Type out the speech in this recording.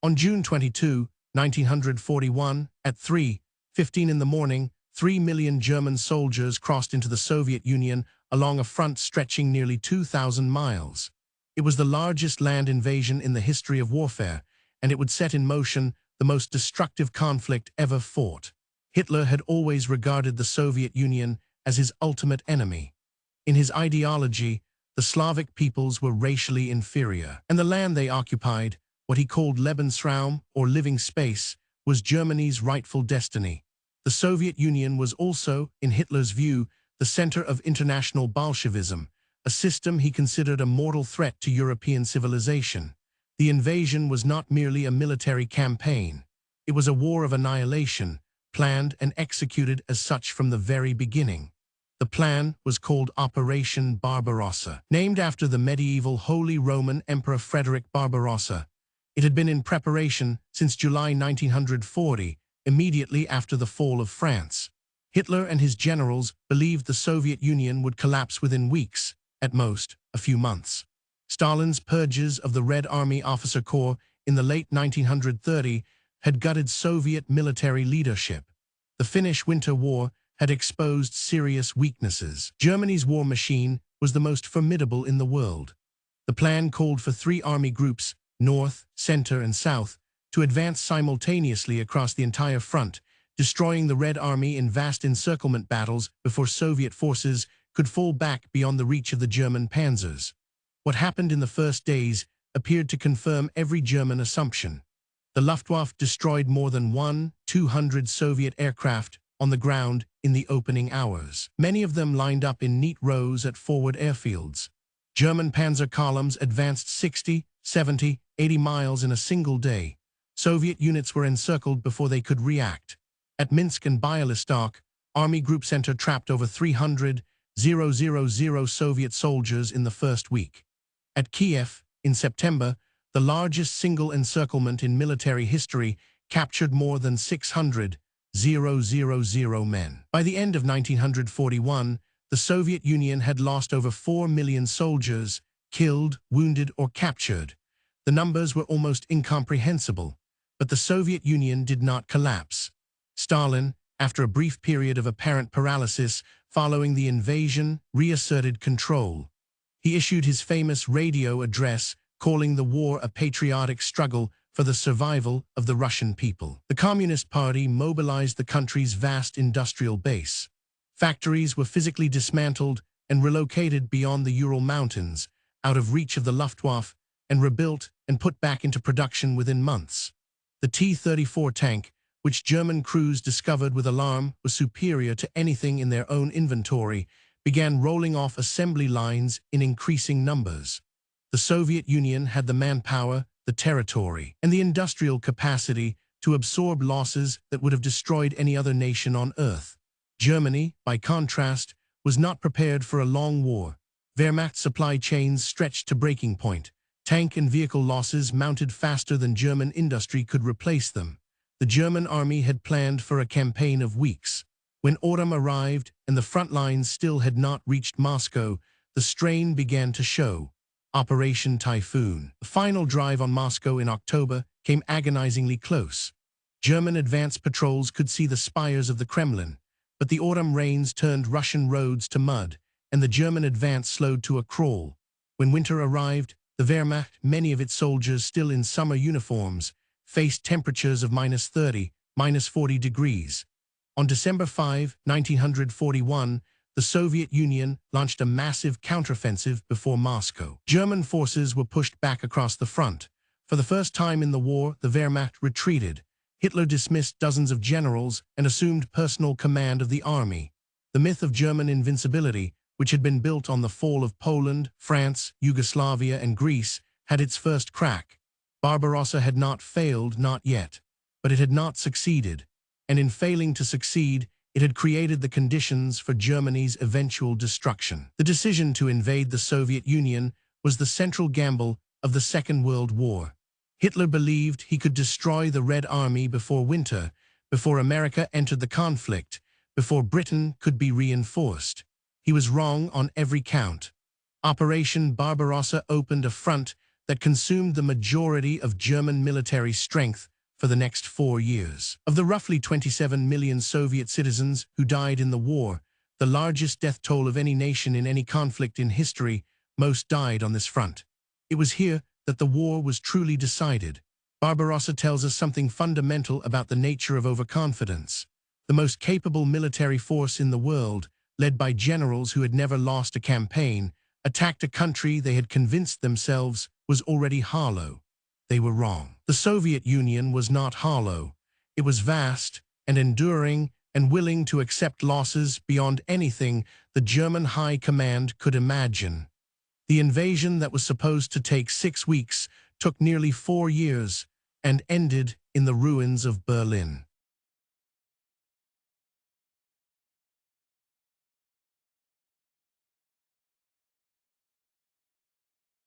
On June 22, 1941, at 3:15 in the morning, 3 million German soldiers crossed into the Soviet Union along a front stretching nearly 2,000 miles. It was the largest land invasion in the history of warfare, and it would set in motion the most destructive conflict ever fought. Hitler had always regarded the Soviet Union as his ultimate enemy. In his ideology, the Slavic peoples were racially inferior, and the land they occupied, what he called Lebensraum, or living space, was Germany's rightful destiny. The Soviet Union was also, in Hitler's view, the center of international Bolshevism, a system he considered a mortal threat to European civilization. The invasion was not merely a military campaign. It was a war of annihilation, planned and executed as such from the very beginning. The plan was called Operation Barbarossa, named after the medieval Holy Roman Emperor Frederick Barbarossa. It had been in preparation since July 1940, immediately after the fall of France. Hitler and his generals believed the Soviet Union would collapse within weeks, at most, a few months. Stalin's purges of the Red Army Officer Corps in the late 1930s had gutted Soviet military leadership. The Finnish Winter War had exposed serious weaknesses. Germany's war machine was the most formidable in the world. The plan called for 3 army groups, North, Center, and South, to advance simultaneously across the entire front, destroying the Red Army in vast encirclement battles before Soviet forces could fall back beyond the reach of the German panzers. What happened in the first days appeared to confirm every German assumption. The Luftwaffe destroyed more than 200 Soviet aircraft on the ground in the opening hours, many of them lined up in neat rows at forward airfields. German panzer columns advanced 60, 70, 80 miles in a single day. Soviet units were encircled before they could react. At Minsk and Bialystok, Army Group Center trapped over 300,000 Soviet soldiers in the first week. At Kiev, in September, the largest single encirclement in military history captured more than 600,000 men. By the end of 1941, the Soviet Union had lost over 4 million soldiers, killed, wounded, or captured. The numbers were almost incomprehensible, but the Soviet Union did not collapse. Stalin, after a brief period of apparent paralysis following the invasion, reasserted control. He issued his famous radio address calling the war a patriotic struggle for the survival of the Russian people. The Communist Party mobilized the country's vast industrial base. Factories were physically dismantled and relocated beyond the Ural Mountains, out of reach of the Luftwaffe, and rebuilt and put back into production within months. The T-34 tank, which German crews discovered with alarm was superior to anything in their own inventory, began rolling off assembly lines in increasing numbers. The Soviet Union had the manpower, the territory, and the industrial capacity to absorb losses that would have destroyed any other nation on Earth. Germany, by contrast, was not prepared for a long war. Wehrmacht supply chains stretched to breaking point. Tank and vehicle losses mounted faster than German industry could replace them. The German army had planned for a campaign of weeks. When autumn arrived and the front lines still had not reached Moscow, the strain began to show. Operation Typhoon. The final drive on Moscow in October came agonizingly close. German advance patrols could see the spires of the Kremlin, but the autumn rains turned Russian roads to mud, and the German advance slowed to a crawl. When winter arrived, the Wehrmacht, many of its soldiers still in summer uniforms, faced temperatures of -30, -40 degrees. On December 5, 1941, the Soviet Union launched a massive counteroffensive before Moscow. German forces were pushed back across the front. For the first time in the war, the Wehrmacht retreated. Hitler dismissed dozens of generals and assumed personal command of the army. The myth of German invincibility, which had been built on the fall of Poland, France, Yugoslavia, and Greece, had its first crack. Barbarossa had not failed, not yet, but it had not succeeded. And in failing to succeed, it had created the conditions for Germany's eventual destruction. The decision to invade the Soviet Union was the central gamble of the Second World War. Hitler believed he could destroy the Red Army before winter, before America entered the conflict, before Britain could be reinforced. He was wrong on every count. Operation Barbarossa opened a front that consumed the majority of German military strength for the next 4 years. Of the roughly 27 million Soviet citizens who died in the war, the largest death toll of any nation in any conflict in history, most died on this front. It was here that the war was truly decided. Barbarossa tells us something fundamental about the nature of overconfidence. The most capable military force in the world, led by generals who had never lost a campaign, attacked a country they had convinced themselves was already hollow. They were wrong. The Soviet Union was not hollow. It was vast and enduring and willing to accept losses beyond anything the German High Command could imagine. The invasion that was supposed to take 6 weeks took nearly 4 years and ended in the ruins of Berlin.